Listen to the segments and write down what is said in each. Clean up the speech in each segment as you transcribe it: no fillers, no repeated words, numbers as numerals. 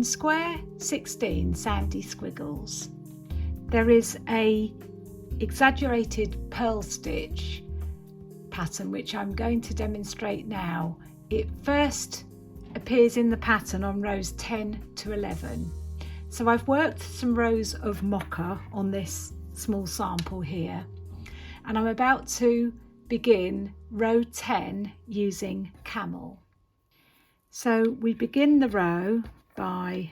square 16 sandy squiggles, there is a exaggerated pearl stitch pattern which I'm going to demonstrate now. It first appears in the pattern on rows 10 to 11. So I've worked some rows of mocha on this small sample here, and I'm about to begin row 10 using camel. So we begin the row by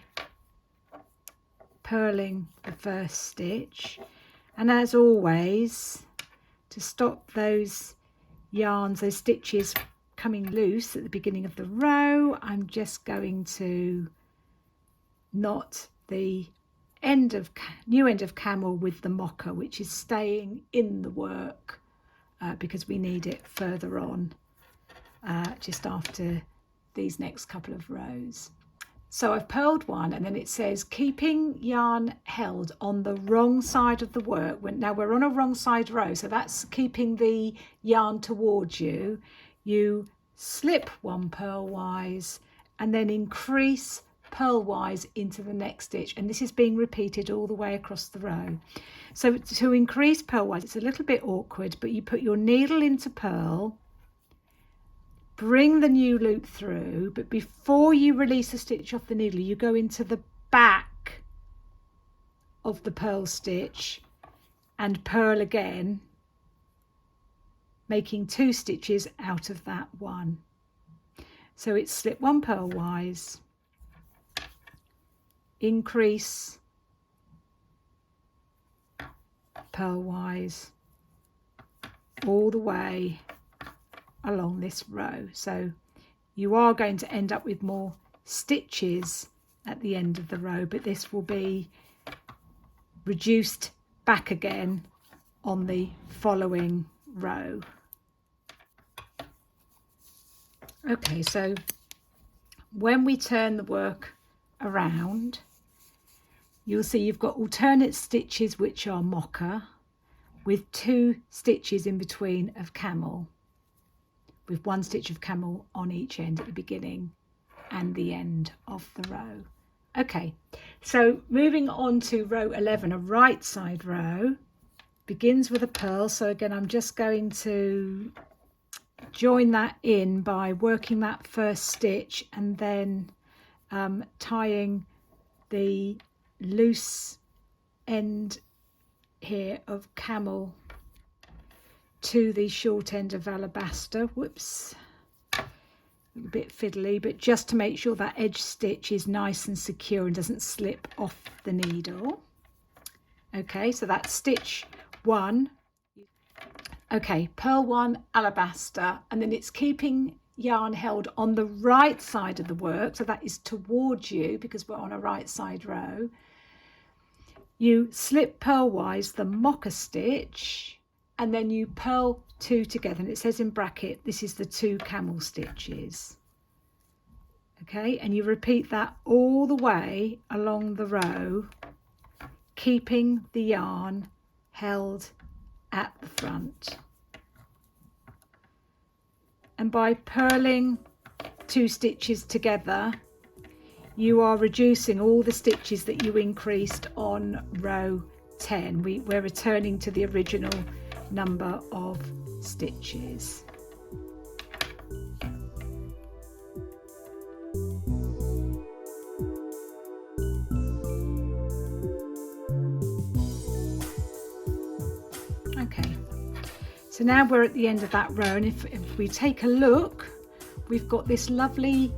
purling the first stitch, and as always, to stop those stitches coming loose at the beginning of the row, I'm just going to knot the new end of camel with the mocha, which is staying in the work because we need it further on just after these next couple of rows. So I've purled one, and then it says keeping yarn held on the wrong side of the work. Now we're on a wrong side row, so that's keeping the yarn towards you. You slip one purlwise and then increase purlwise into the next stitch, and this is being repeated all the way across the row. So to increase purlwise, it's a little bit awkward, but you put your needle into purl, bring the new loop through, but before you release the stitch off the needle, you go into the back of the purl stitch and purl again, making 2 stitches out of that one. So it's slip one purlwise, increase purlwise all the way along this row. So you are going to end up with more stitches at the end of the row, but this will be reduced back again on the following row. Okay, so when we turn the work around, you'll see you've got alternate stitches which are mocha, with 2 stitches in between of camel, with 1 stitch of camel on each end at the beginning and the end of the row. Okay, so moving on to row 11, a right side row, begins with a purl. So again, I'm just going to join that in by working that first stitch and then tying the loose end here of camel to the short end of alabaster. Whoops, a little bit fiddly, but just to make sure that edge stitch is nice and secure and doesn't slip off the needle. Okay, so that's stitch 1. Okay, purl 1 alabaster, and then it's keeping yarn held on the right side of the work, so that is towards you because we're on a right side row. You slip purlwise the mocha stitch, and then you purl 2 together, and it says in bracket this is the 2 camel stitches. Okay, and you repeat that all the way along the row, keeping the yarn held at the front. And by purling 2 stitches together, you are reducing all the stitches that you increased on row 10. We're returning to the original number of stitches. Okay, so now we're at the end of that row, and if we take a look, we've got this lovely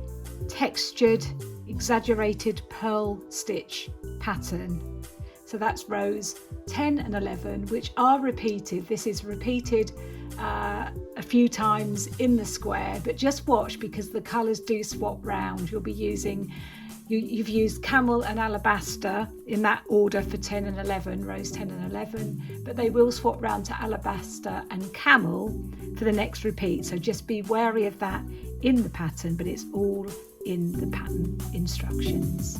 textured exaggerated pearl stitch pattern. So that's rows 10 and 11, which are repeated. This is repeated a few times in the square, but just watch because the colours do swap round. You'll be using, you've used camel and alabaster in that order for 10 and 11, rows 10 and 11, but they will swap round to alabaster and camel for the next repeat. So just be wary of that in the pattern, but it's all in the pattern instructions.